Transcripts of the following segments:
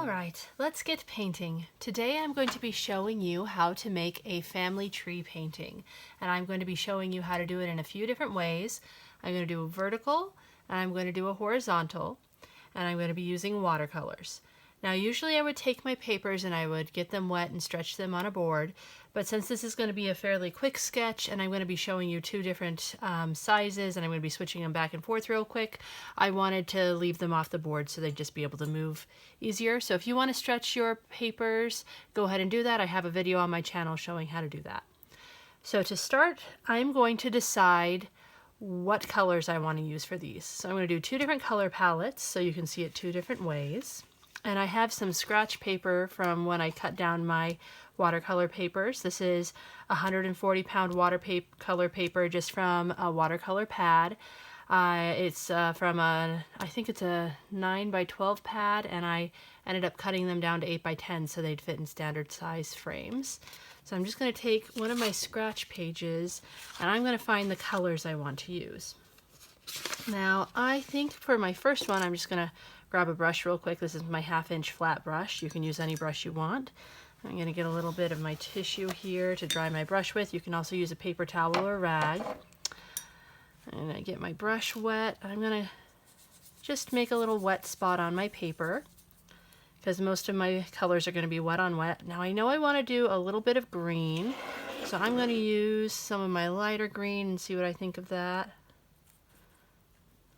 Alright, let's get painting. Today I'm going to be showing you how to make a family tree painting. And I'm going to be showing you how to do it in a few different ways. I'm going to do a vertical, and I'm going to do a horizontal, and I'm going to be using watercolors. Now usually I would take my papers and I would get them wet and stretch them on a board, but since this is going to be a fairly quick sketch and I'm going to be showing you two different sizes and I'm going to be switching them back and forth real quick, I wanted to leave them off the board so they'd just be able to move easier. So if you want to stretch your papers, go ahead and do that. I have a video on my channel showing how to do that. So to start, I'm going to decide what colors I want to use for these. So I'm going to do two different color palettes so you can see it two different ways. And I have some scratch paper from when I cut down my watercolor papers. This is 140-pound watercolor paper just from a watercolor pad. It's from I think it's a 9x12 pad, and I ended up cutting them down to 8x10 so they'd fit in standard size frames. So I'm just going to take one of my scratch pages and I'm going to find the colors I want to use. Now I think for my first one I'm just going to grab a brush real quick. This is my 1/2-inch flat brush. You can use any brush you want. I'm going to get a little bit of my tissue here to dry my brush with. You can also use a paper towel or a rag. And I get my brush wet. I'm going to just make a little wet spot on my paper because most of my colors are going to be wet on wet. Now I know I want to do a little bit of green, so I'm going to use some of my lighter green and see what I think of that.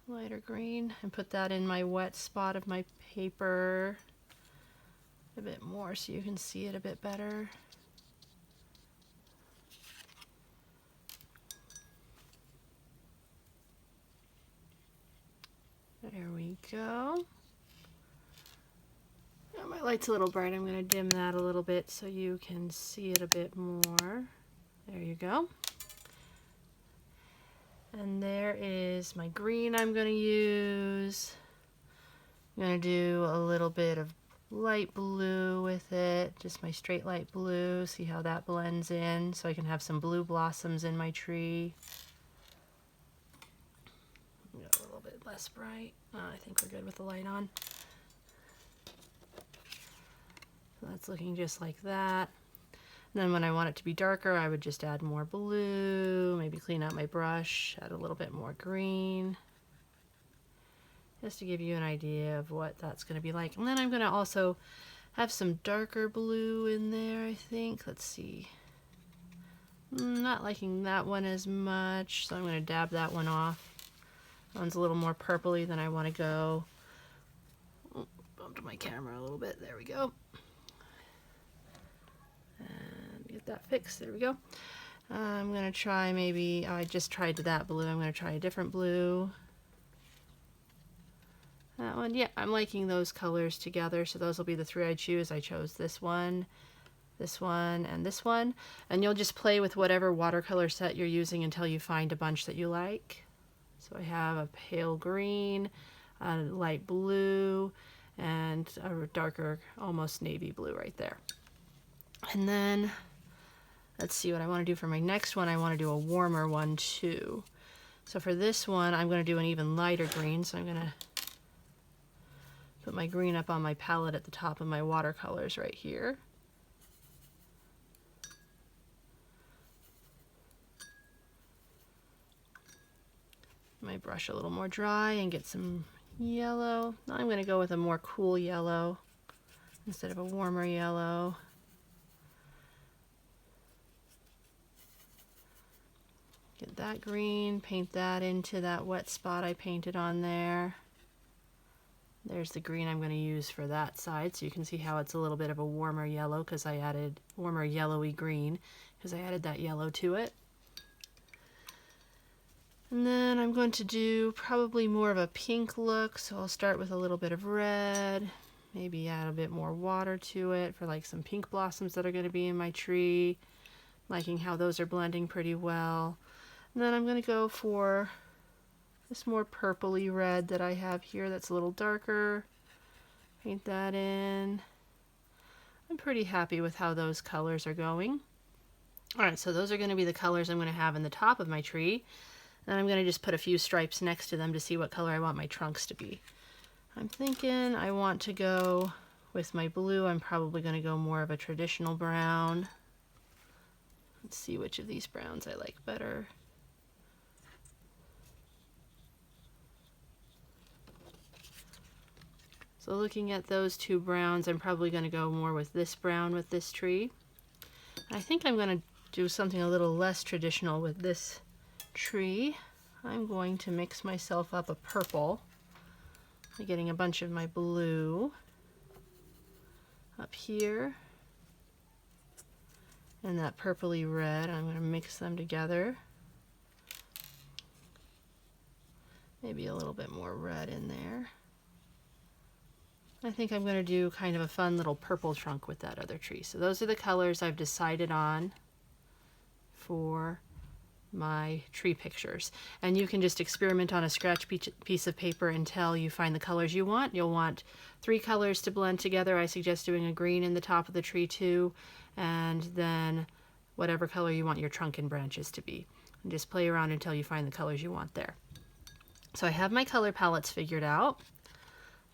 Lighter green, and put that in my wet spot of my paper a bit more so you can see it a bit better. There we go. Now my light's a little bright. I'm going to dim that a little bit so you can see it a bit more. There you go. And there is my green I'm going to use. I'm going to do a little bit of light blue with it, just my straight light blue. See how that blends in so I can have some blue blossoms in my tree. Got a little bit less bright. I think we're good with the light on. So that's looking just like that. And then when I want it to be darker, I would just add more blue, maybe clean out my brush, add a little bit more green, just to give you an idea of what that's going to be like. And then I'm going to also have some darker blue in there, I think. Let's see. Not liking that one as much, so I'm going to dab that one off. That one's a little more purpley than I want to go. Oh, bumped my camera a little bit. There we go. Get that fixed. There we go. I'm going to try maybe, I just tried that blue. I'm going to try a different blue. That one, yeah, I'm liking those colors together, so those will be the three I choose. I chose this one, and this one. And you'll just play with whatever watercolor set you're using until you find a bunch that you like. So I have a pale green, a light blue, and a darker, almost navy blue right there. And then let's see what I want to do for my next one. I want to do a warmer one too. So for this one, I'm going to do an even lighter green. So I'm going to put my green up on my palette at the top of my watercolors right here. My brush a little more dry and get some yellow. Now I'm going to go with a more cool yellow instead of a warmer yellow. Get that green, paint that into that wet spot I painted on there. There's the green I'm going to use for that side, so you can see how it's a little bit of a warmer yellow because I added warmer yellowy green because I added that yellow to it. And then I'm going to do probably more of a pink look, so I'll start with a little bit of red, maybe add a bit more water to it for like some pink blossoms that are going to be in my tree. Liking how those are blending pretty well. And then I'm going to go for this more purpley red that I have here that's a little darker. Paint that in. I'm pretty happy with how those colors are going. Alright, so those are going to be the colors I'm going to have in the top of my tree. Then I'm going to just put a few stripes next to them to see what color I want my trunks to be. I'm thinking I want to go With my blue, I'm probably going to go more of a traditional brown. Let's see which of these browns I like better. So looking at those two browns, I'm probably going to go more with this brown with this tree. I think I'm going to do something a little less traditional with this tree. I'm going to mix myself up a purple. I'm getting a bunch of my blue up here and that purpley red. I'm going to mix them together. Maybe a little bit more red in there. I think I'm going to do kind of a fun little purple trunk with that other tree. So those are the colors I've decided on for my tree pictures. And you can just experiment on a scratch piece of paper until you find the colors you want. You'll want 3 colors to blend together. I suggest doing a green in the top of the tree too, and then whatever color you want your trunk and branches to be. And just play around until you find the colors you want there. So I have my color palettes figured out.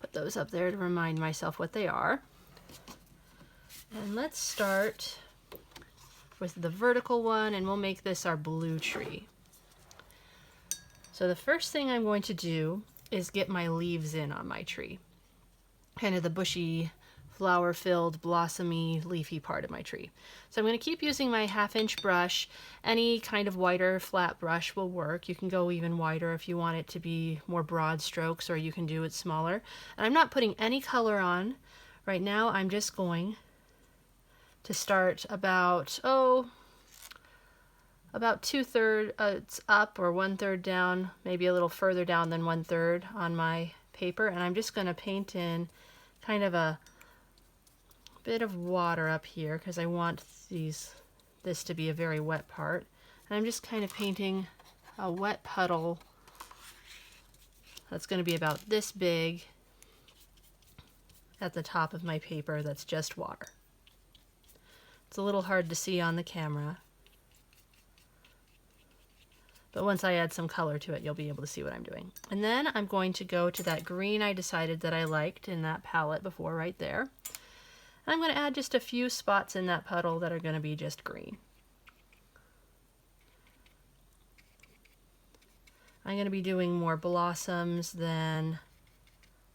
Put those up there to remind myself what they are. And let's start with the vertical one, and we'll make this our blue tree. So the first thing I'm going to do is get my leaves in on my tree. Kind of the bushy, flower-filled, blossomy, leafy part of my tree. So I'm going to keep using my 1/2-inch brush. Any kind of wider, flat brush will work. You can go even wider if you want it to be more broad strokes, or you can do it smaller. And I'm not putting any color on. Right now I'm just going to start about 2/3 up or 1/3 down, maybe a little further down than 1/3 on my paper. And I'm just going to paint in kind of a bit of water up here because I want this to be a very wet part. And I'm just kind of painting a wet puddle that's going to be about this big at the top of my paper that's just water. It's a little hard to see on the camera, but once I add some color to it, you'll be able to see what I'm doing. And then I'm going to go to that green I decided that I liked in that palette before right there. I'm going to add just a few spots in that puddle that are going to be just green. I'm going to be doing more blossoms than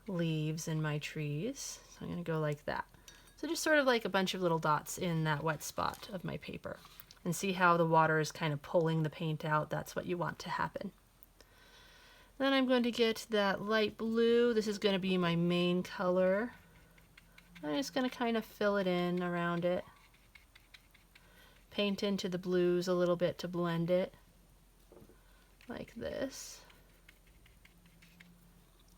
leaves in my trees. So I'm going to go like that. So just sort of like a bunch of little dots in that wet spot of my paper. And see how the water is kind of pulling the paint out. That's what you want to happen. Then I'm going to get that light blue. This is going to be my main color. I'm just going to kind of fill it in around it. Paint into the blues a little bit to blend it. Like this.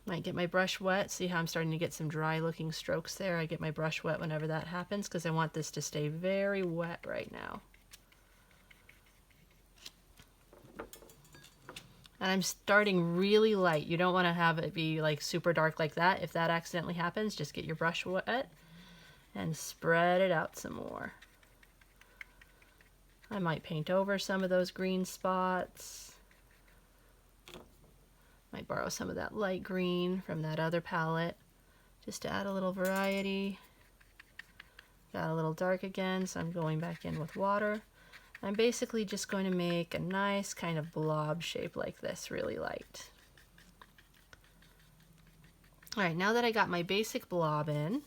Might get my brush wet. See how I'm starting to get some dry looking strokes there? I get my brush wet whenever that happens because I want this to stay very wet right now. And I'm starting really light. You don't want to have it be like super dark like that. If that accidentally happens, just get your brush wet and spread it out some more. I might paint over some of those green spots. Might borrow some of that light green from that other palette just to add a little variety. Got a little dark again, so I'm going back in with water. I'm basically just going to make a nice kind of blob shape like this, really light. All right, now that I got my basic blob in,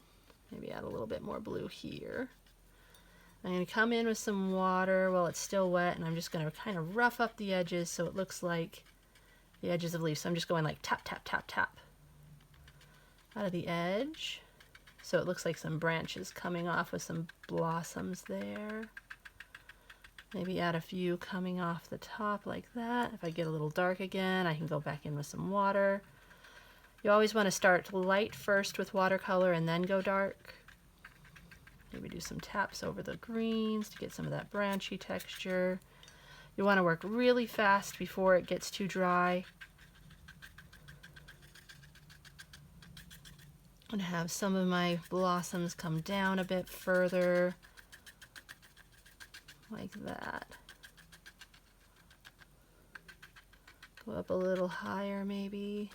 maybe add a little bit more blue here. I'm going to come in with some water while it's still wet, and I'm just going to kind of rough up the edges so it looks like the edges of leaves. So I'm just going like tap, tap, tap, tap out of the edge. So it looks like some branches coming off with some blossoms there. Maybe add a few coming off the top like that. If I get a little dark again, I can go back in with some water. You always want to start light first with watercolor and then go dark. Maybe do some taps over the greens to get some of that branchy texture. You want to work really fast before it gets too dry. I'm going to have some of my blossoms come down a bit further. Like that. Go up a little higher maybe.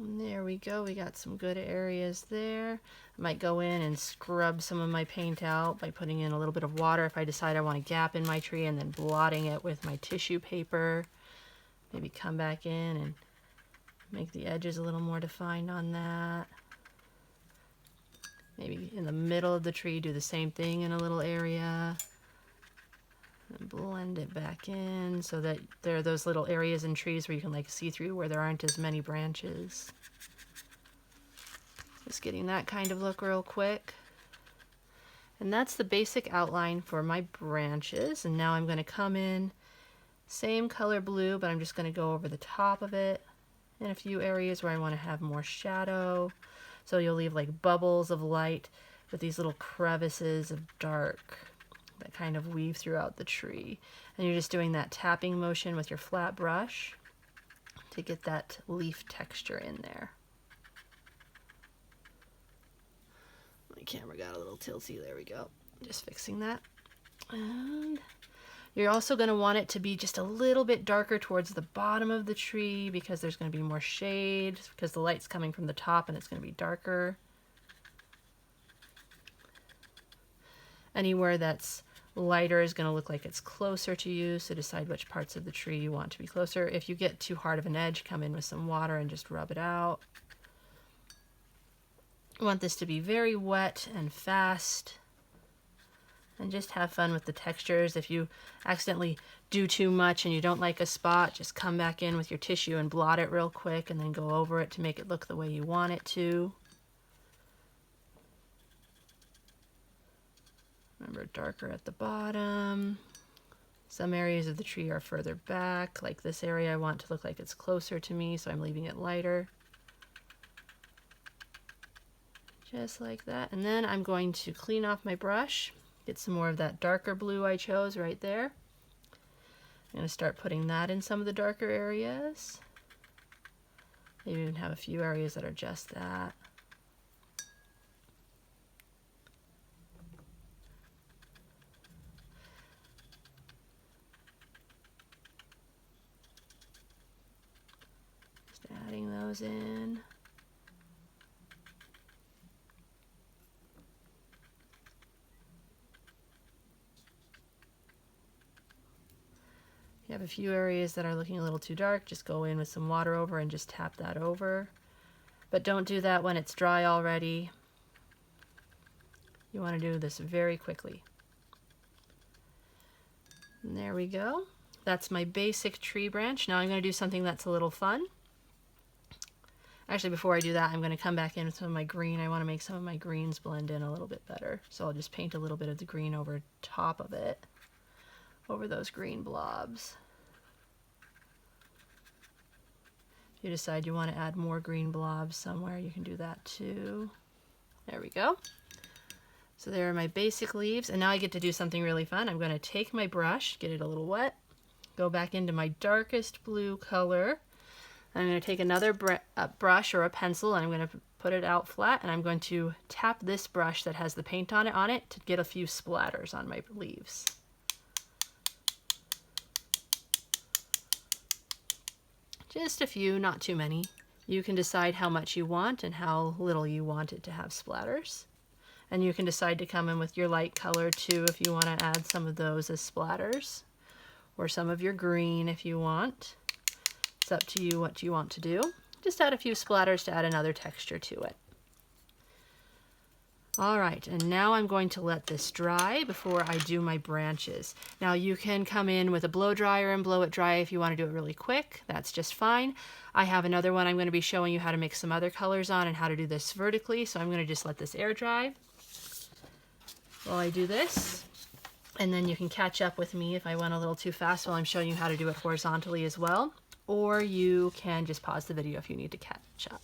And there we go, we got some good areas there. I might go in and scrub some of my paint out by putting in a little bit of water if I decide I want a gap in my tree, and then blotting it with my tissue paper. Maybe come back in and make the edges a little more defined on that. Maybe in the middle of the tree, do the same thing in a little area. And blend it back in so that there are those little areas in trees where you can like see through where there aren't as many branches. Just getting that kind of look real quick. And that's the basic outline for my branches. And now I'm going to come in, same color blue, but I'm just going to go over the top of it in a few areas where I want to have more shadow. So you'll leave like bubbles of light with these little crevices of dark that kind of weave throughout the tree. And you're just doing that tapping motion with your flat brush to get that leaf texture in there. My camera got a little tilty, there we go. Just fixing that. And you're also going to want it to be just a little bit darker towards the bottom of the tree because there's going to be more shade because the light's coming from the top and it's going to be darker. Anywhere that's lighter is going to look like it's closer to you, so decide which parts of the tree you want to be closer. If you get too hard of an edge, come in with some water and just rub it out. You want this to be very wet and fast, and just have fun with the textures. If you accidentally do too much and you don't like a spot, just come back in with your tissue and blot it real quick and then go over it to make it look the way you want it to. Remember, darker at the bottom. Some areas of the tree are further back, like this area I want to look like it's closer to me, so I'm leaving it lighter. Just like that. And then I'm going to clean off my brush, get some more of that darker blue I chose right there. I'm going to start putting that in some of the darker areas. Maybe even have a few areas that are just that. Adding those in. If you have a few areas that are looking a little too dark, just go in with some water over and just tap that over. But don't do that when it's dry already. You want to do this very quickly. And there we go. That's my basic tree branch. Now I'm going to do something that's a little fun. Actually, before I do that, I'm going to come back in with some of my green. I want to make some of my greens blend in a little bit better. So I'll just paint a little bit of the green over top of it, over those green blobs. If you decide you want to add more green blobs somewhere, you can do that too. There we go. So there are my basic leaves, and now I get to do something really fun. I'm going to take my brush, get it a little wet, go back into my darkest blue color. I'm going to take another brush or a pencil, and I'm going to put it out flat, and I'm going to tap this brush that has the paint on it to get a few splatters on my leaves. Just a few, not too many. You can decide how much you want and how little you want it to have splatters. And you can decide to come in with your light color too if you want to add some of those as splatters, or some of your green if you want. It's up to you what you want to do. Just add a few splatters to add another texture to it. All right, and now I'm going to let this dry before I do my branches. Now you can come in with a blow dryer and blow it dry if you want to do it really quick. That's just fine. I have another one I'm going to be showing you how to mix some other colors on and how to do this vertically, so I'm going to just let this air dry while I do this. And then you can catch up with me if I went a little too fast while I'm showing you how to do it horizontally as well. Or you can just pause the video if you need to catch up.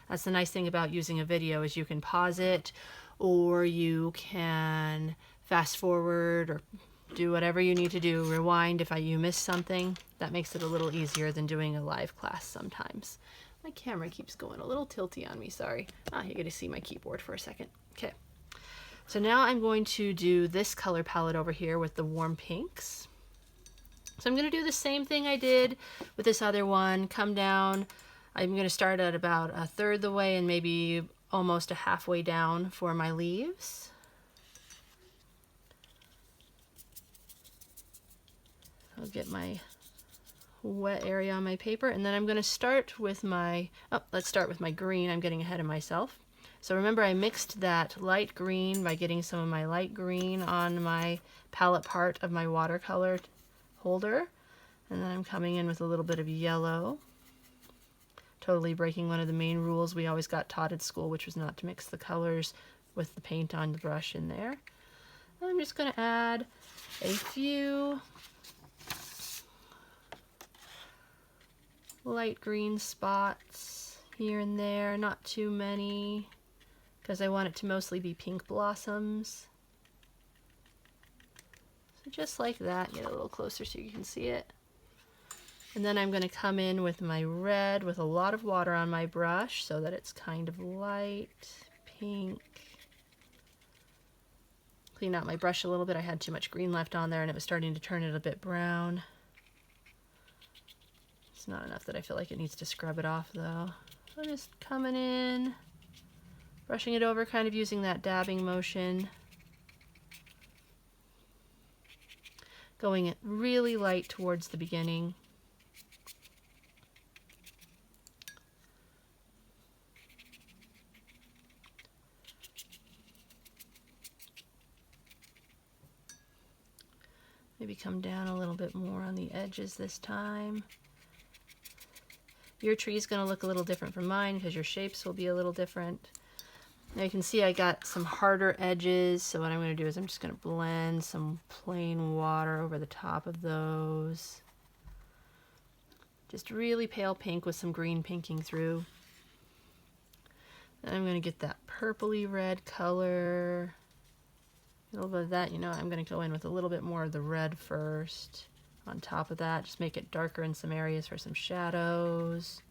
That's the nice thing about using a video, is you can pause it, or you can fast forward, or do whatever you need to do. Rewind if you miss something. That makes it a little easier than doing a live class sometimes. My camera keeps going a little tilty on me, sorry. You get to see my keyboard for a second. Okay. So now I'm going to do this color palette over here with the warm pinks. So I'm going to do the same thing I did with this other one. Come down, I'm going to start at about a third the way and maybe almost a halfway down for my leaves. I'll get my wet area on my paper, and then I'm going to start with my, let's start with my green. I'm getting ahead of myself. So remember, I mixed that light green by getting some of my light green on my palette part of my watercolor holder, and then I'm coming in with a little bit of yellow, totally breaking one of the main rules we always got taught at school, which was not to mix the colors with the paint on the brush in there. I'm just going to add a few light green spots here and there, not too many, because I want it to mostly be pink blossoms. So just like that, get a little closer so you can see it. And then I'm going to come in with my red with a lot of water on my brush so that it's kind of light pink. Clean out my brush a little bit. I had too much green left on there and it was starting to turn it a bit brown. It's not enough that I feel like it needs to scrub it off though. So I'm just coming in, brushing it over, kind of using that dabbing motion. Going it really light towards the beginning. Maybe come down a little bit more on the edges this time. Your tree is going to look a little different from mine because your shapes will be a little different. Now you can see I got some harder edges, so what I'm going to do is I'm just going to blend some plain water over the top of those. Just really pale pink with some green pinking through. Then I'm going to get that purpley red color. A little bit of that, you know, I'm going to go in with a little bit more of the red first. On top of that, just make it darker in some areas for some shadows.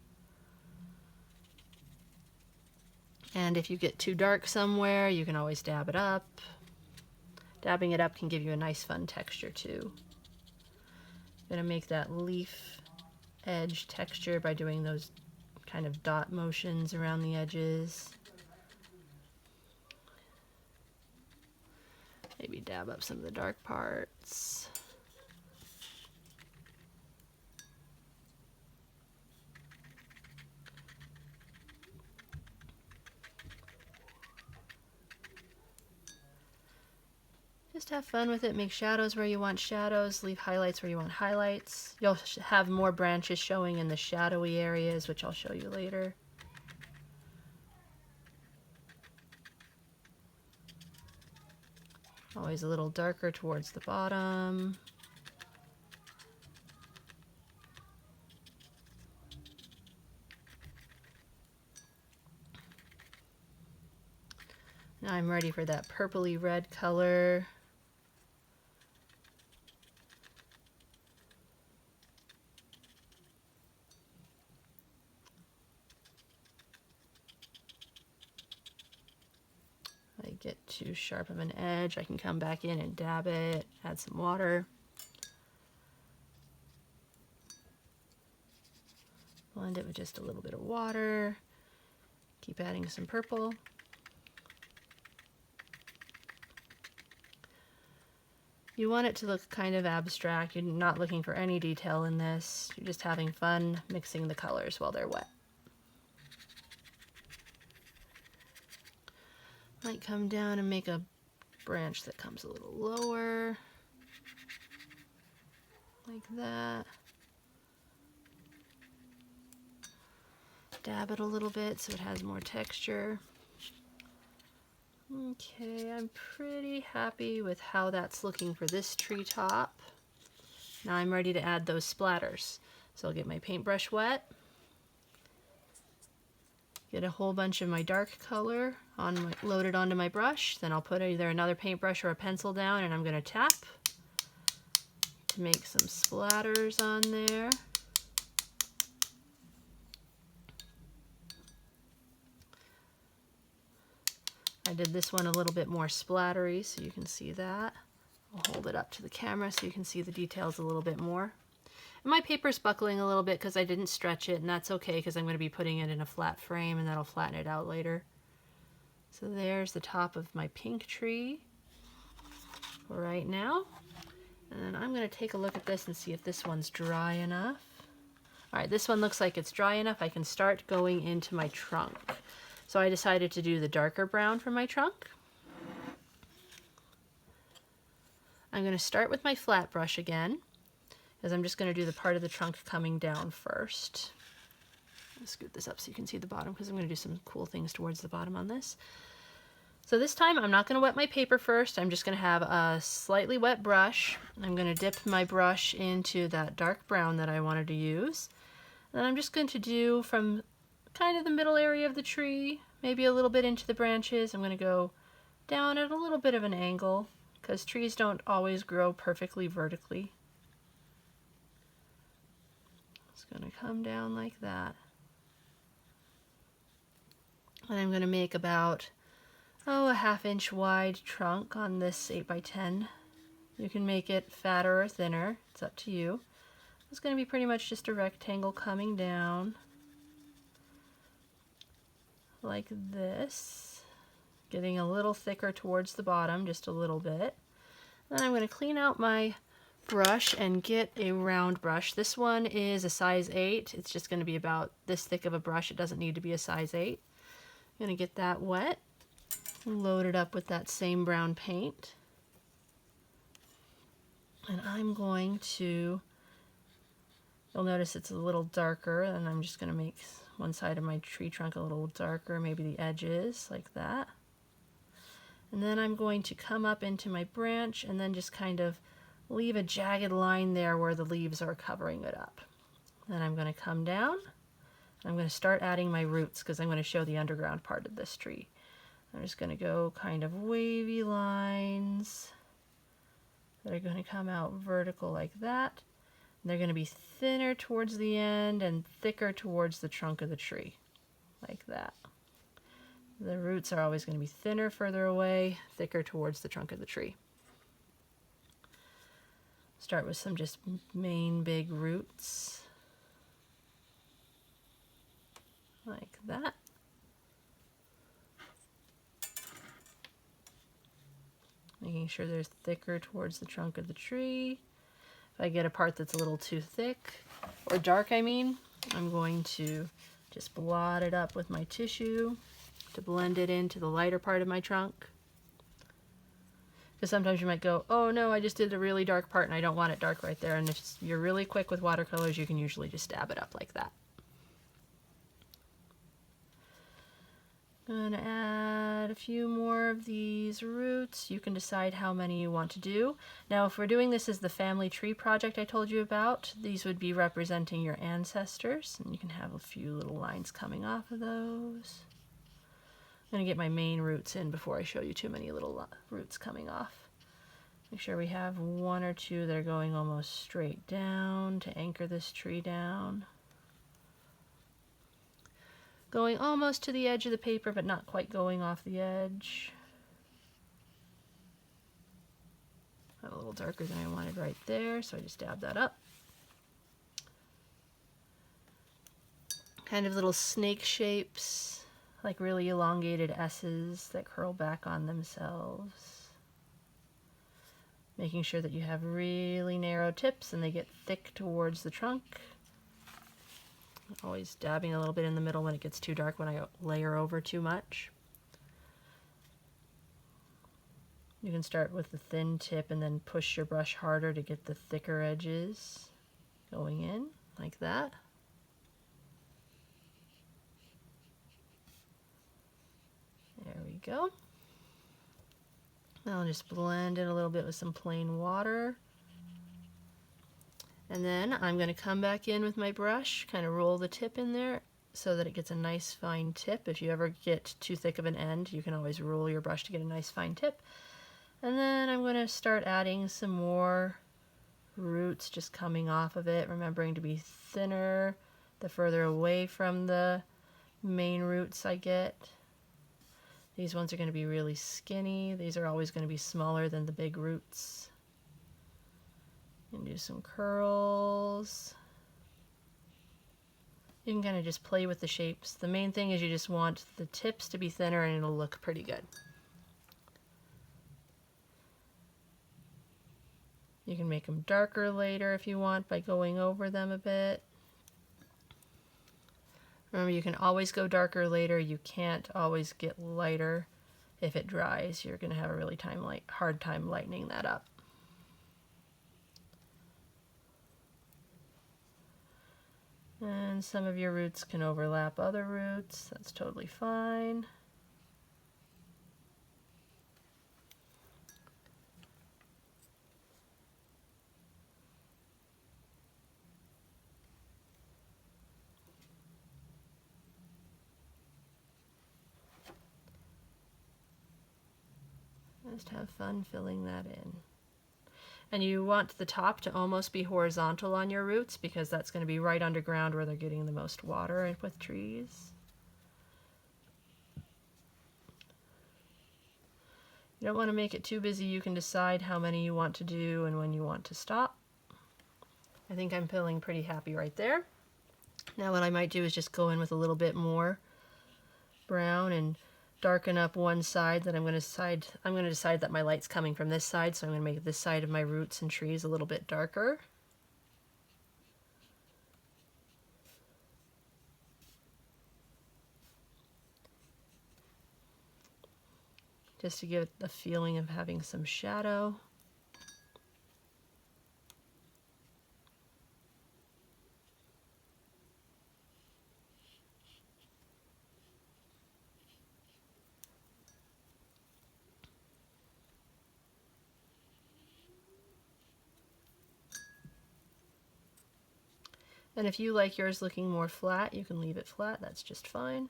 And if you get too dark somewhere, you can always dab it up. Dabbing it up can give you a nice fun texture too. I'm going to make that leaf edge texture by doing those kind of dot motions around the edges. Maybe dab up some of the dark parts. Just have fun with it. Make shadows where you want shadows. Leave highlights where you want highlights. You'll have more branches showing in the shadowy areas, which I'll show you later. Always a little darker towards the bottom. Now I'm ready for that purpley red color. If I get too sharp of an edge, I can come back in and dab it, add some water. Blend it with just a little bit of water. Keep adding some purple. You want it to look kind of abstract. You're not looking for any detail in this. You're just having fun mixing the colors while they're wet. Might come down and make a branch that comes a little lower, like that. Dab it a little bit so it has more texture. Okay, I'm pretty happy with how that's looking for this treetop. Now I'm ready to add those splatters. So I'll get my paintbrush wet, get a whole bunch of my dark color loaded onto my brush, then I'll put either another paintbrush or a pencil down and I'm going to tap to make some splatters on there. I did this one a little bit more splattery so you can see that. I'll hold it up to the camera so you can see the details a little bit more. And my paper's buckling a little bit because I didn't stretch it, and that's okay because I'm going to be putting it in a flat frame and that'll flatten it out later. So there's the top of my pink tree for right now. And I'm going to take a look at this and see if this one's dry enough. All right, this one looks like it's dry enough. I can start going into my trunk. So I decided to do the darker brown for my trunk. I'm going to start with my flat brush again, because I'm just going to do the part of the trunk coming down first. I'll scoot this up so you can see the bottom, because I'm going to do some cool things towards the bottom on this. So this time I'm not going to wet my paper first. I'm just going to have a slightly wet brush. I'm going to dip my brush into that dark brown that I wanted to use. And I'm just going to do from kind of the middle area of the tree, maybe a little bit into the branches. I'm going to go down at a little bit of an angle because trees don't always grow perfectly vertically. It's going to come down like that. And I'm going to make about a ½ inch wide trunk on this 8x10. You can make it fatter or thinner, it's up to you. It's going to be pretty much just a rectangle coming down like this, getting a little thicker towards the bottom, just a little bit. Then I'm going to clean out my brush and get a round brush. This one is a size 8. It's just going to be about this thick of a brush. It doesn't need to be a size 8. I'm going to get that wet. Load it up with that same brown paint, and I'm going to, you'll notice it's a little darker, and I'm just going to make one side of my tree trunk a little darker, maybe the edges like that. And then I'm going to come up into my branch and then just kind of leave a jagged line there where the leaves are covering it up. Then I'm going to come down. I'm going to start adding my roots because I'm going to show the underground part of this tree. I'm just going to go kind of wavy lines that are going to come out vertical like that. And they're going to be thinner towards the end and thicker towards the trunk of the tree, like that. The roots are always going to be thinner further away, thicker towards the trunk of the tree. Start with some just main big roots, like that. Making sure they're thicker towards the trunk of the tree. If I get a part that's a little too thick, or dark I mean, I'm going to just blot it up with my tissue to blend it into the lighter part of my trunk. Because sometimes you might go, oh no, I just did a really dark part and I don't want it dark right there. And if you're really quick with watercolors, you can usually just dab it up like that. I'm going to add a few more of these roots. You can decide how many you want to do. Now, if we're doing this as the family tree project I told you about, these would be representing your ancestors, and you can have a few little lines coming off of those. I'm going to get my main roots in before I show you too many little roots coming off. Make sure we have one or two that are going almost straight down to anchor this tree down. Going almost to the edge of the paper, but not quite going off the edge. I'm a little darker than I wanted right there, so I just dab that up. Kind of little snake shapes, like really elongated S's that curl back on themselves. Making sure that you have really narrow tips and they get thick towards the trunk. Always dabbing a little bit in the middle when it gets too dark, when I layer over too much. You can start with the thin tip and then push your brush harder to get the thicker edges going in, like that. There we go. Now I'll just blend it a little bit with some plain water. And then I'm going to come back in with my brush, kind of roll the tip in there so that it gets a nice fine tip. If you ever get too thick of an end, you can always roll your brush to get a nice fine tip. And then I'm going to start adding some more roots just coming off of it, remembering to be thinner the further away from the main roots I get. These ones are going to be really skinny. These are always going to be smaller than the big roots. You can do some curls. You can kind of just play with the shapes. The main thing is you just want the tips to be thinner and it'll look pretty good. You can make them darker later if you want by going over them a bit. Remember, you can always go darker later. You can't always get lighter. If it dries, you're going to have a really hard time lightening that up. And some of your roots can overlap other roots. That's totally fine. Just have fun filling that in. And you want the top to almost be horizontal on your roots because that's going to be right underground where they're getting the most water with trees. You don't want to make it too busy. You can decide how many you want to do and when you want to stop. I think I'm feeling pretty happy right there. Now what I might do is just go in with a little bit more brown and darken up one side. That I'm going to decide that my light's coming from this side, so I'm going to make this side of my roots and trees a little bit darker. Just to give it the feeling of having some shadow. And if you like yours looking more flat, you can leave it flat. That's just fine.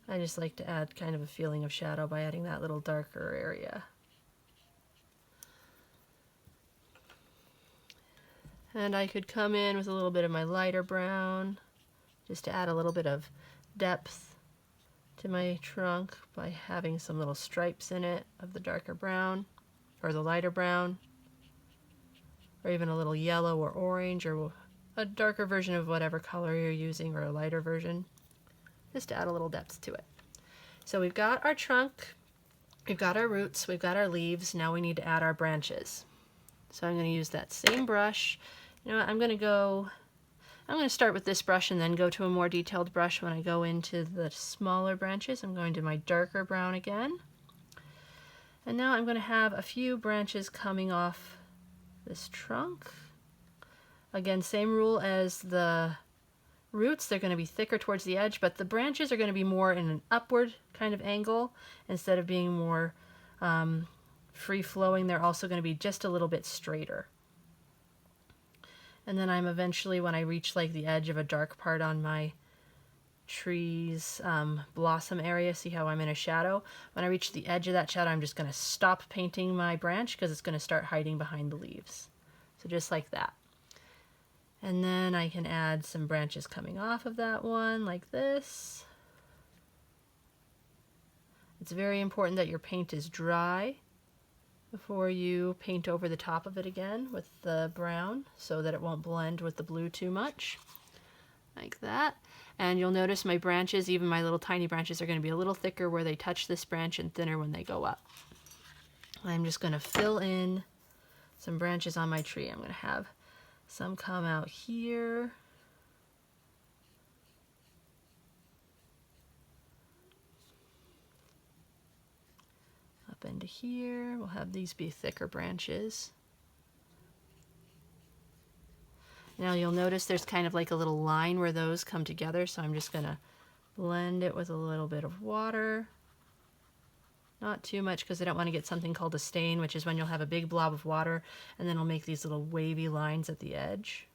I just like to add kind of a feeling of shadow by adding that little darker area. And I could come in with a little bit of my lighter brown just to add a little bit of depth to my trunk by having some little stripes in it of the darker brown or the lighter brown, or even a little yellow or orange or a darker version of whatever color you're using or a lighter version, just to add a little depth to it. So we've got our trunk, we've got our roots, we've got our leaves. Now we need to add our branches. So I'm going to use that same brush. You know what, I'm going to start with this brush and then go to a more detailed brush when I go into the smaller branches. I'm going to my darker brown again. And now I'm going to have a few branches coming off this trunk. Again, same rule as the roots. They're going to be thicker towards the edge, but the branches are going to be more in an upward kind of angle instead of being more free-flowing. They're also going to be just a little bit straighter. And then I'm eventually, when I reach like the edge of a dark part on my tree's blossom area, see how I'm in a shadow? When I reach the edge of that shadow, I'm just going to stop painting my branch because it's going to start hiding behind the leaves. So just like that. And then I can add some branches coming off of that one like this. It's very important that your paint is dry before you paint over the top of it again with the brown so that it won't blend with the blue too much. Like that. And you'll notice my branches, even my little tiny branches, are going to be a little thicker where they touch this branch and thinner when they go up. I'm just going to fill in some branches on my tree. I'm going to have some come out here. Up into here. We'll have these be thicker branches. Now you'll notice there's kind of like a little line where those come together, so I'm just going to blend it with a little bit of water. Not too much because I don't want to get something called a stain, which is when you'll have a big blob of water and then it'll make these little wavy lines at the edge.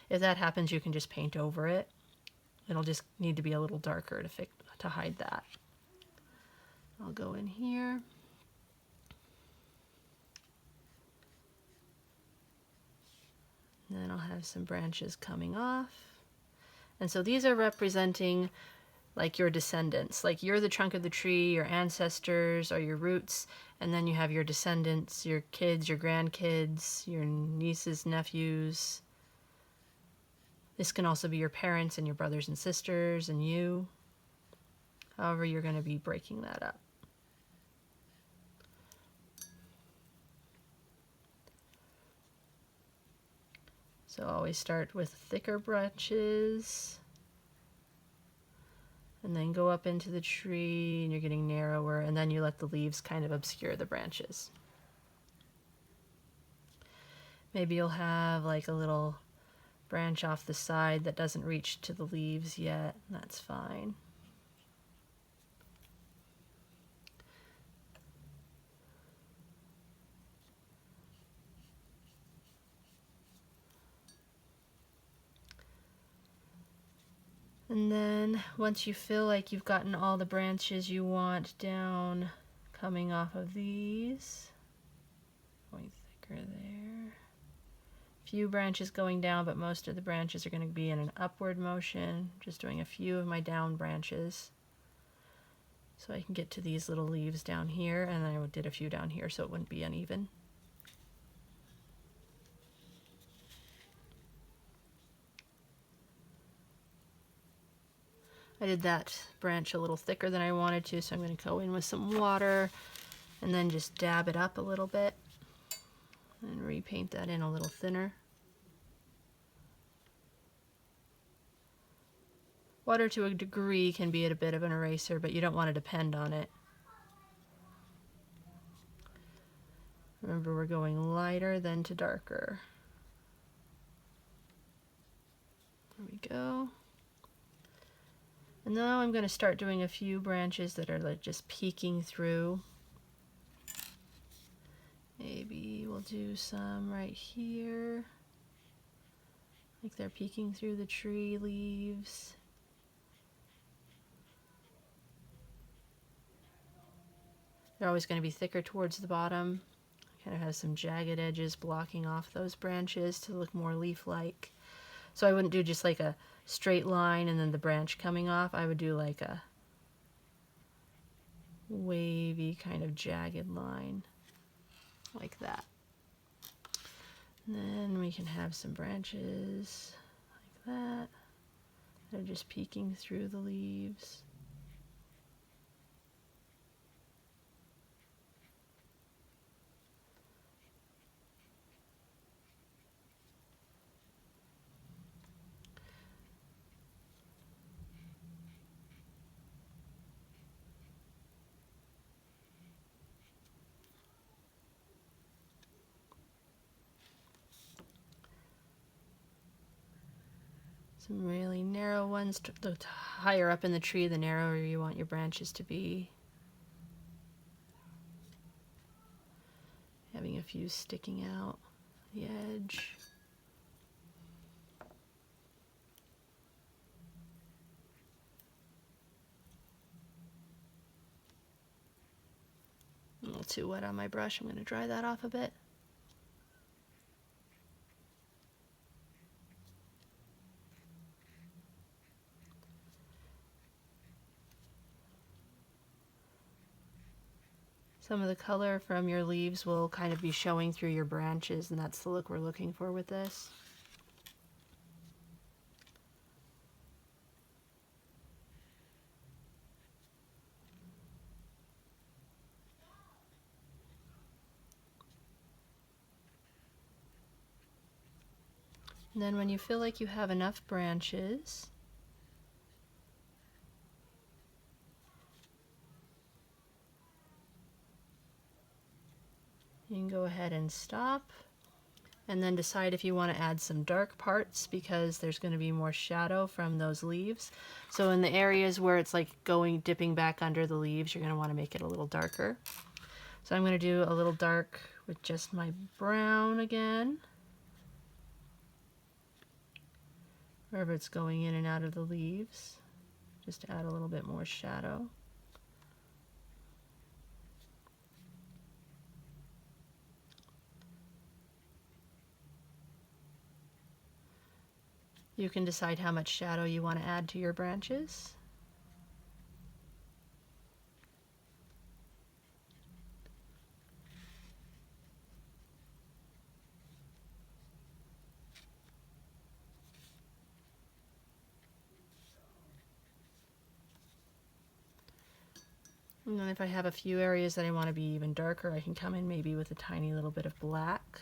If that happens, you can just paint over it. It'll just need to be a little darker to hide that. I'll go in here. And then I'll have some branches coming off. And so these are representing like your descendants. Like you're the trunk of the tree, your ancestors are your roots, and then you have your descendants, your kids, your grandkids, your nieces, nephews. This can also be your parents and your brothers and sisters and you. However, you're going to be breaking that up. So always start with thicker branches and then go up into the tree and you're getting narrower, and then you let the leaves kind of obscure the branches. Maybe you'll have like a little branch off the side that doesn't reach to the leaves yet. That's fine. And then once you feel like you've gotten all the branches you want down coming off of these, going thicker there. Few branches going down, but most of the branches are going to be in an upward motion. Just doing a few of my down branches so I can get to these little leaves down here, and I did a few down here so it wouldn't be uneven. I did that branch a little thicker than I wanted to, so I'm going to go in with some water and then just dab it up a little bit and repaint that in a little thinner. Water to a degree can be a bit of an eraser, but you don't want to depend on it. Remember, we're going lighter than to darker. There we go. And now I'm going to start doing a few branches that are like just peeking through. Maybe we'll do some right here. Like they're peeking through the tree leaves. They're always going to be thicker towards the bottom. Kind of has some jagged edges blocking off those branches to look more leaf-like. So I wouldn't do just like a straight line and then the branch coming off. I would do like a wavy kind of jagged line like that. And then we can have some branches like that. They're just peeking through the leaves. Some really narrow ones. The higher up in the tree, the narrower you want your branches to be. Having a few sticking out the edge. A little too wet on my brush. I'm going to dry that off a bit. Some of the color from your leaves will kind of be showing through your branches, and that's the look we're looking for with this. And then when you feel like you have enough branches, you can go ahead and stop and then decide if you want to add some dark parts because there's going to be more shadow from those leaves. So in the areas where it's like dipping back under the leaves, you're going to want to make it a little darker. So I'm going to do a little dark with just my brown again. Wherever it's going in and out of the leaves, just to add a little bit more shadow. You can decide how much shadow you want to add to your branches. And then if I have a few areas that I want to be even darker, I can come in maybe with a tiny little bit of black.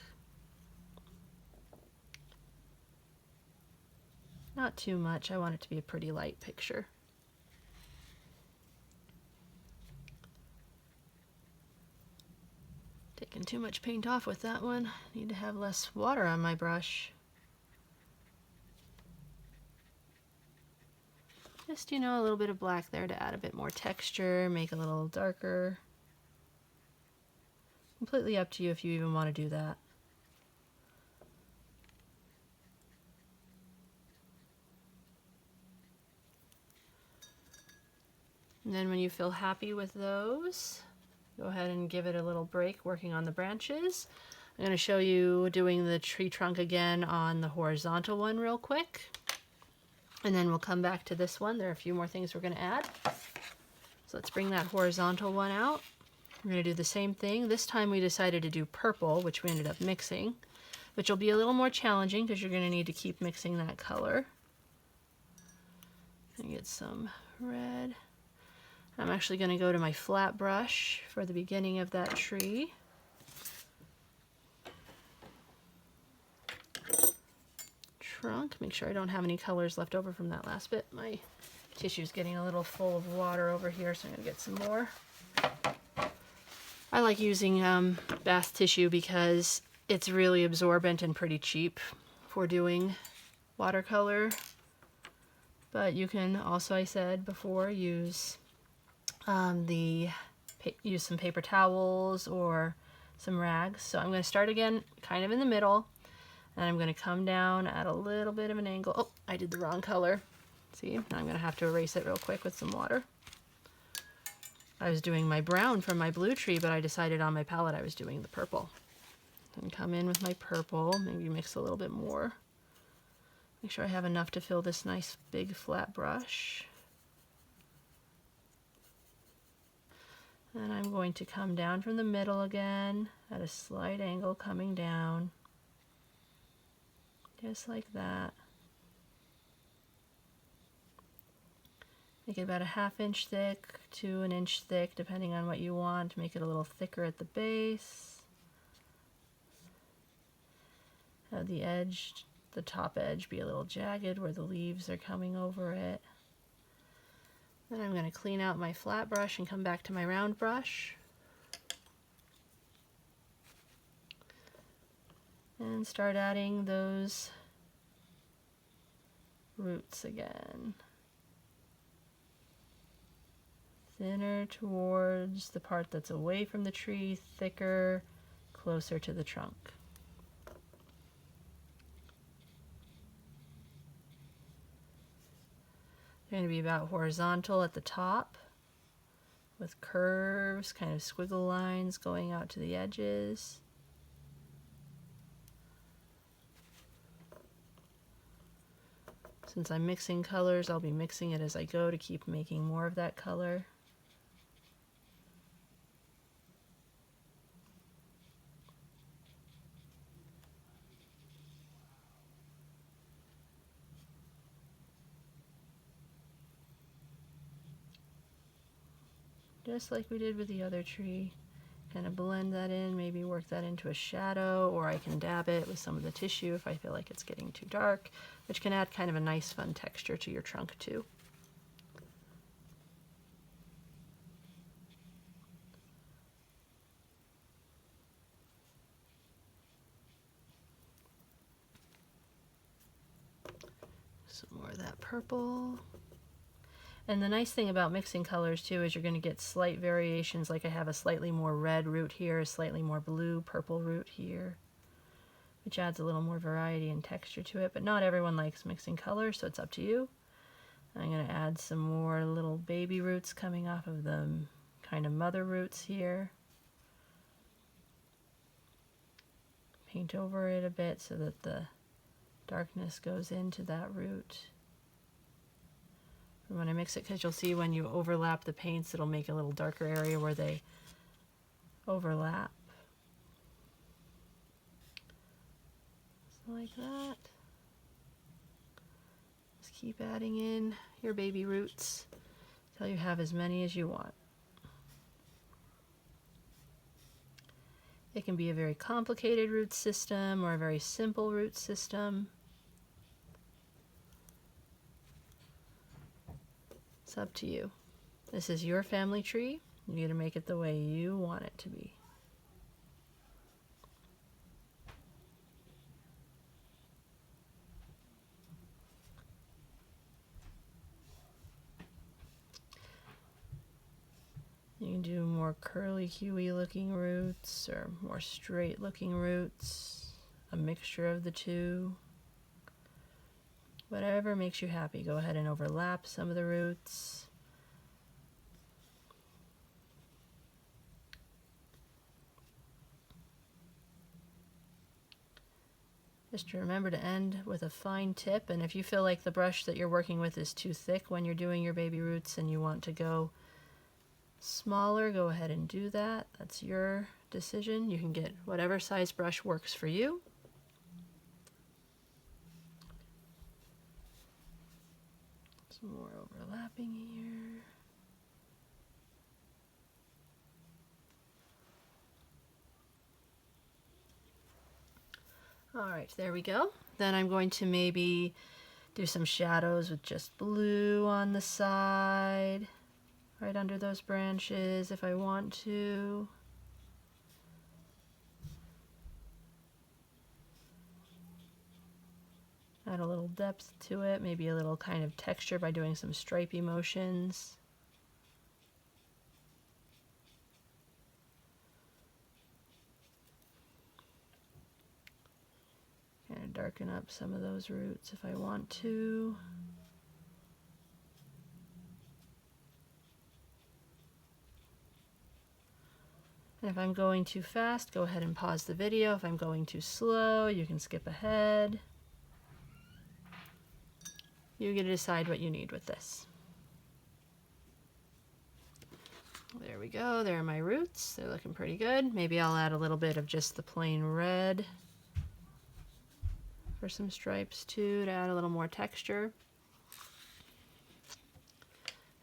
Not too much, I want it to be a pretty light picture. Taking too much paint off with that one. Need to have less water on my brush. Just, you know, a little bit of black there to add a bit more texture, make it a little darker. Completely up to you if you even want to do that. And then when you feel happy with those, go ahead and give it a little break working on the branches. I'm going to show you doing the tree trunk again on the horizontal one real quick. And then we'll come back to this one. There are a few more things we're going to add. So let's bring that horizontal one out. We're going to do the same thing. This time we decided to do purple, which we ended up mixing, which will be a little more challenging because you're going to need to keep mixing that color. And get some red. I'm actually going to go to my flat brush for the beginning of that tree. Trunk. Make sure I don't have any colors left over from that last bit. My tissue's getting a little full of water over here, so I'm going to get some more. I like using bath tissue because it's really absorbent and pretty cheap for doing watercolor. But you can also, I said before, use use some paper towels or some rags. So I'm going to start again kind of in the middle, and I'm going to come down at a little bit of an angle. Oh, I did the wrong color. See, now I'm going to have to erase it real quick with some water. I was doing my brown from my blue tree, but I decided on my palette I was doing the purple. And come in with my purple, maybe mix a little bit more. Make sure I have enough to fill this nice big flat brush. And I'm going to come down from the middle again at a slight angle, coming down. Just like that. Make it about a ½ inch thick to an inch thick, depending on what you want. Make it a little thicker at the base. Have the edge, the top edge, be a little jagged where the leaves are coming over it. Then I'm going to clean out my flat brush and come back to my round brush. And start adding those roots again. Thinner towards the part that's away from the tree, thicker, closer to the trunk. They're going to be about horizontal at the top with curves, kind of squiggle lines going out to the edges. Since I'm mixing colors, I'll be mixing it as I go to keep making more of that color. Just like we did with the other tree. Kind of blend that in, maybe work that into a shadow, or I can dab it with some of the tissue if I feel like it's getting too dark, which can add kind of a nice fun texture to your trunk too. Some more of that purple. And the nice thing about mixing colors too is you're going to get slight variations, like I have a slightly more red root here, a slightly more blue, purple root here, which adds a little more variety and texture to it, but not everyone likes mixing colors, so it's up to you. I'm going to add some more little baby roots coming off of the kind of mother roots here. Paint over it a bit so that the darkness goes into that root. And when I mix it, because you'll see when you overlap the paints, it'll make a little darker area where they overlap. So like that. Just keep adding in your baby roots until you have as many as you want. It can be a very complicated root system or a very simple root system. It's up to you. This is your family tree. You get to make it the way you want it to be. You can do more curly, huey looking roots or more straight looking roots, a mixture of the two. Whatever makes you happy. Go ahead and overlap some of the roots. Just remember to end with a fine tip, and if you feel like the brush that you're working with is too thick when you're doing your baby roots and you want to go smaller, go ahead and do that. That's your decision. You can get whatever size brush works for you. Some more overlapping here. All right, there we go. Then I'm going to maybe do some shadows with just blue on the side, right under those branches if I want to. Add a little depth to it, maybe a little kind of texture by doing some stripey motions. Kind of darken up some of those roots if I want to. And if I'm going too fast, go ahead and pause the video. If I'm going too slow, you can skip ahead. You get to decide what you need with this. There we go. There are my roots. They're looking pretty good. Maybe I'll add a little bit of just the plain red for some stripes too, to add a little more texture.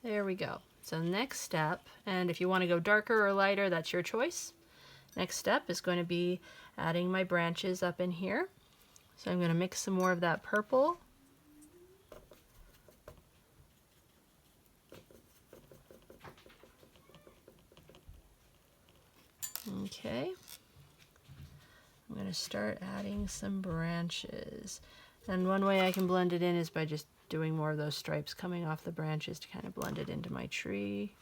There we go. So next step, and if you want to go darker or lighter, that's your choice. Next step is going to be adding my branches up in here. So I'm going to mix some more of that purple. Okay. I'm going to start adding some branches. And one way I can blend it in is by just doing more of those stripes coming off the branches to kind of blend it into my tree.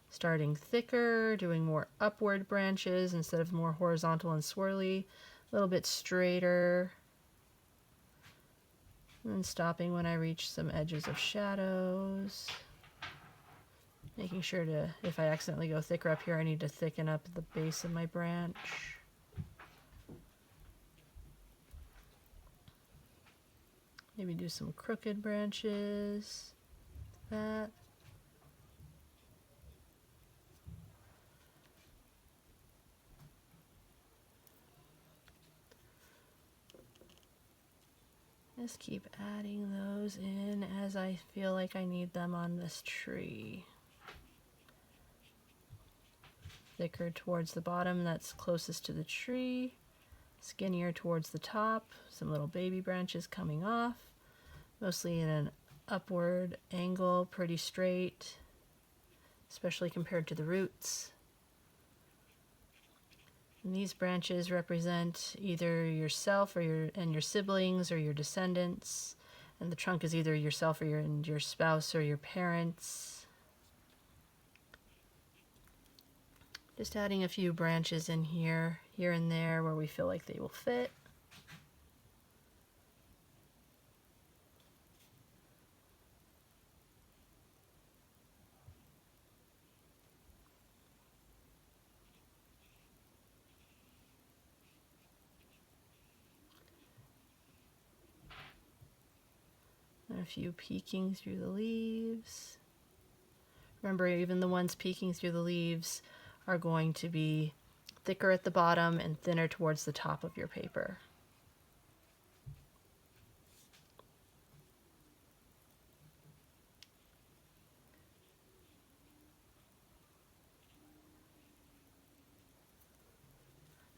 Starting thicker, doing more upward branches instead of more horizontal and swirly, a little bit straighter. And then stopping when I reach some edges of shadows. Making sure to, if I accidentally go thicker up here, I need to thicken up the base of my branch. Maybe do some crooked branches, that. Just keep adding those in as I feel like I need them on this tree. Thicker towards the bottom, that's closest to the tree. Skinnier towards the top, some little baby branches coming off. Mostly in an upward angle, pretty straight, especially compared to the roots. And these branches represent either yourself or your siblings or your descendants. And the trunk is either yourself or your spouse or your parents. Just adding a few branches in here and there where we feel like they will fit. And a few peeking through the leaves. Remember, even the ones peeking through the leaves are going to be thicker at the bottom and thinner towards the top of your paper.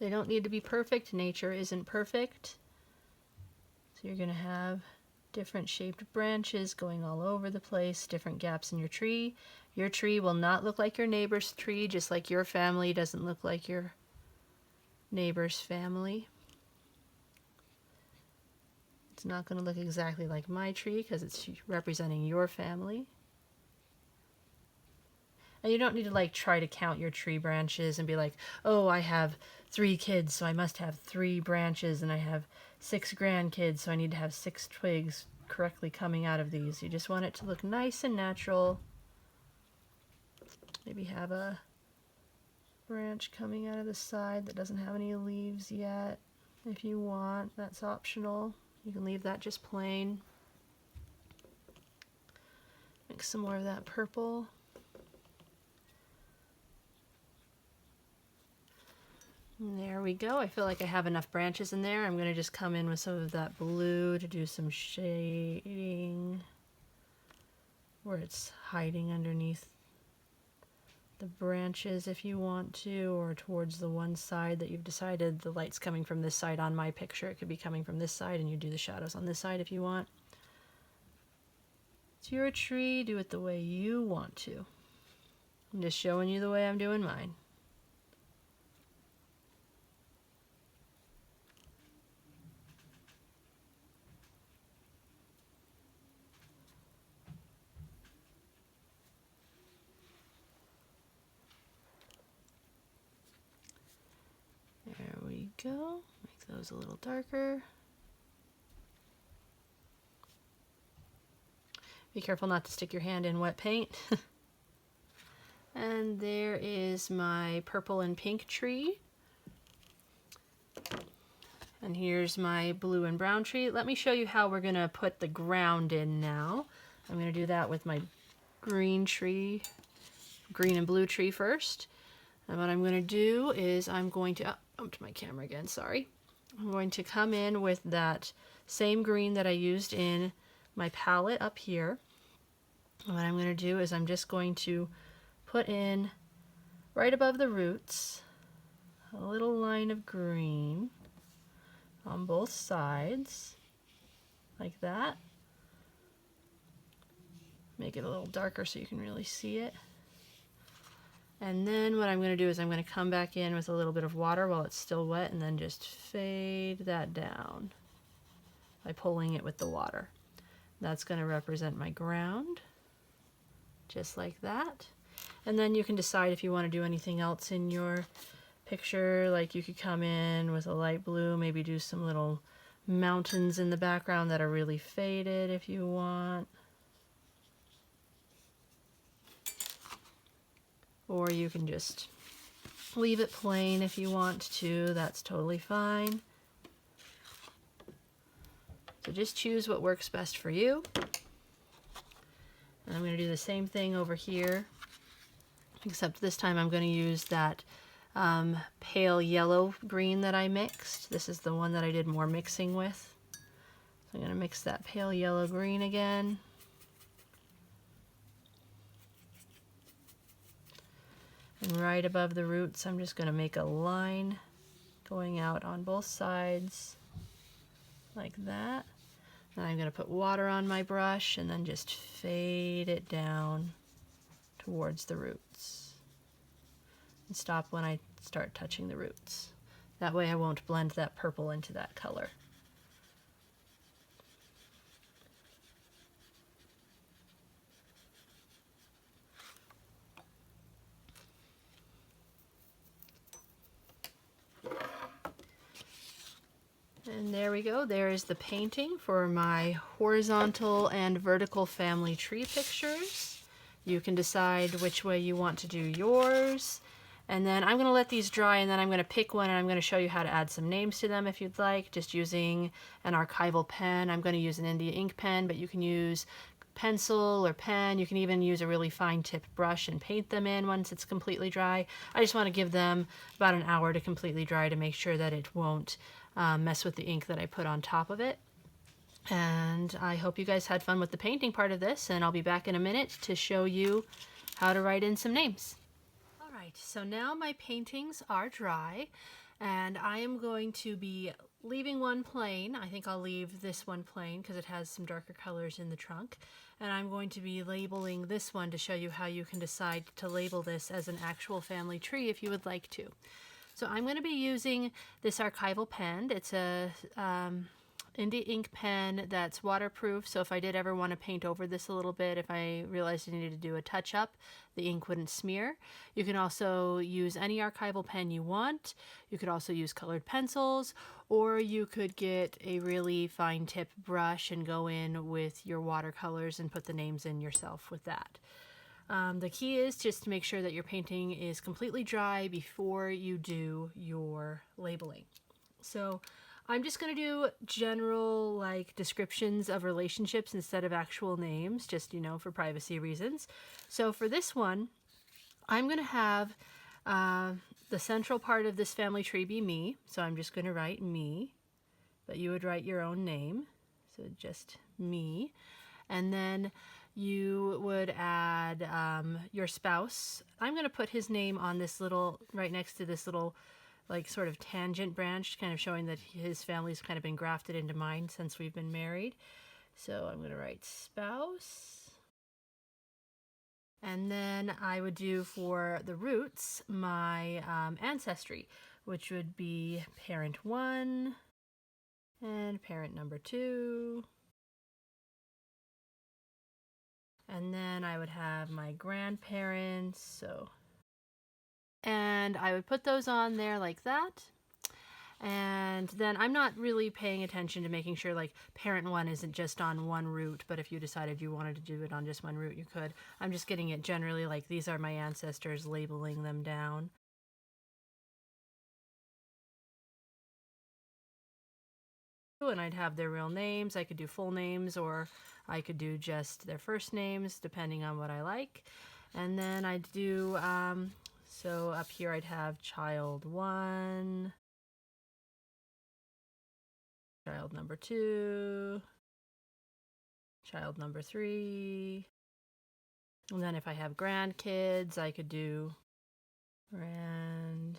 They don't need to be perfect. Nature isn't perfect. So you're going to have different shaped branches going all over the place, different gaps in your tree. Your tree will not look like your neighbor's tree, just like your family doesn't look like your neighbor's family. It's not going to look exactly like my tree because it's representing your family. And you don't need to like try to count your tree branches and be like, oh, I have 3 kids, so I must have 3 branches, and I have 6 grandkids, so I need to have 6 twigs correctly coming out of these. You just want it to look nice and natural. Maybe have a branch coming out of the side that doesn't have any leaves yet. If you want, that's optional. You can leave that just plain. Mix some more of that purple. And there we go. I feel like I have enough branches in there. I'm going to just come in with some of that blue to do some shading where it's hiding underneath the branches if you want to, or towards the one side that you've decided the light's coming from this side. On my picture, it could be coming from this side, and you do the shadows on this side if you want. It's your tree. Do it the way you want to. I'm just showing you the way I'm doing mine. There we go. Make those a little darker. Be careful not to stick your hand in wet paint. And there is my purple and pink tree. And here's my blue and brown tree. Let me show you how we're going to put the ground in now. I'm going to do that with my green tree, green and blue tree first. And what I'm going to do is I'm going to, up to my camera again, sorry. I'm going to come in with that same green that I used in my palette up here. And what I'm going to do is I'm just going to put in right above the roots a little line of green on both sides, like that. Make it a little darker so you can really see it. And then what I'm going to do is I'm going to come back in with a little bit of water while it's still wet, and then just fade that down by pulling it with the water. That's going to represent my ground, just like that. And then you can decide if you want to do anything else in your picture. Like you could come in with a light blue, maybe do some little mountains in the background that are really faded if you want. Or you can just leave it plain if you want to. That's totally fine. So just choose what works best for you. And I'm going to do the same thing over here, except this time I'm going to use that pale yellow green that I mixed. This is the one that I did more mixing with. So I'm going to mix that pale yellow green again. And right above the roots, I'm just going to make a line going out on both sides, like that. Then I'm going to put water on my brush and then just fade it down towards the roots. And stop when I start touching the roots. That way I won't blend that purple into that color. And there we go. There is the painting for my horizontal and vertical family tree pictures. You can decide which way you want to do yours. And then I'm going to let these dry, and then I'm going to pick one, and I'm going to show you how to add some names to them if you'd like, just using an archival pen. I'm going to use an India ink pen, but you can use pencil or pen. You can even use a really fine tip brush and paint them in once it's completely dry. I just want to give them about an hour to completely dry to make sure that it won't mess with the ink that I put on top of it. And I hope you guys had fun with the painting part of this, and I'll be back in a minute to show you how to write in some names. Alright, so now my paintings are dry, And I am going to be leaving one plain. I think I'll leave this one plain because it has some darker colors in the trunk. And I'm going to be labeling this one to show you how you can decide to label this as an actual family tree if you would like to. So I'm going to be using this archival pen. It's a Indie ink pen that's waterproof, so if I did ever want to paint over this a little bit, if I realized I needed to do a touch-up, the ink wouldn't smear. You can also use any archival pen you want. You could also use colored pencils, or you could get a really fine tip brush and go in with your watercolors and put the names in yourself with that. The key is just to make sure that your painting is completely dry before you do your labeling. So I'm just going to do general like descriptions of relationships instead of actual names, just, for privacy reasons. So for this one, I'm going to have the central part of this family tree be me. So I'm just going to write me, but you would write your own name. So just me. And then you would add your spouse. I'm going to put his name on this little, right next to this little like sort of tangent branch, kind of showing that his family's kind of been grafted into mine since we've been married. So I'm going to write spouse. And then I would do for the roots my ancestry, which would be parent 1 and parent number 2. And then I would have my grandparents, and I would put those on there like that. And then I'm not really paying attention to making sure like parent 1 isn't just on one root, but if you decided you wanted to do it on just one root, you could. I'm just getting it generally like these are my ancestors, labeling them down. And I'd have their real names. I could do full names, or I could do just their first names, depending on what I like. And then I'd do, so up here I'd have child 1, child number 2, child number 3. And then if I have grandkids, I could do grandchild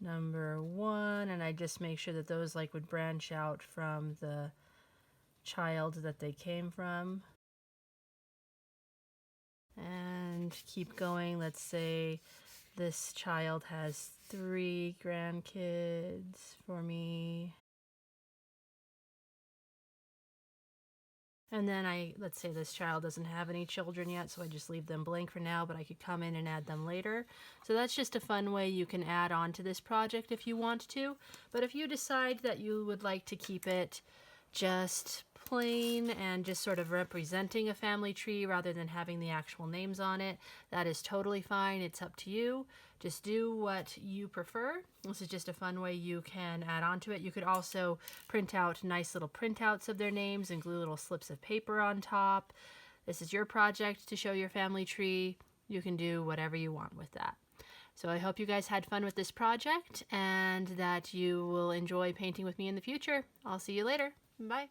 number 1, and I just make sure that those like would branch out from the child that they came from. And keep going. Let's say this child has 3 grandkids for me. And then let's say this child doesn't have any children yet, so I just leave them blank for now, but I could come in and add them later. So that's just a fun way you can add on to this project if you want to. But if you decide that you would like to keep it just plain and just sort of representing a family tree rather than having the actual names on it, that is totally fine. It's up to you. Just do what you prefer. This is just a fun way you can add on to it. You could also print out nice little printouts of their names and glue little slips of paper on top. This is your project to show your family tree. You can do whatever you want with that. So I hope you guys had fun with this project and that you will enjoy painting with me in the future. I'll see you later. Bye.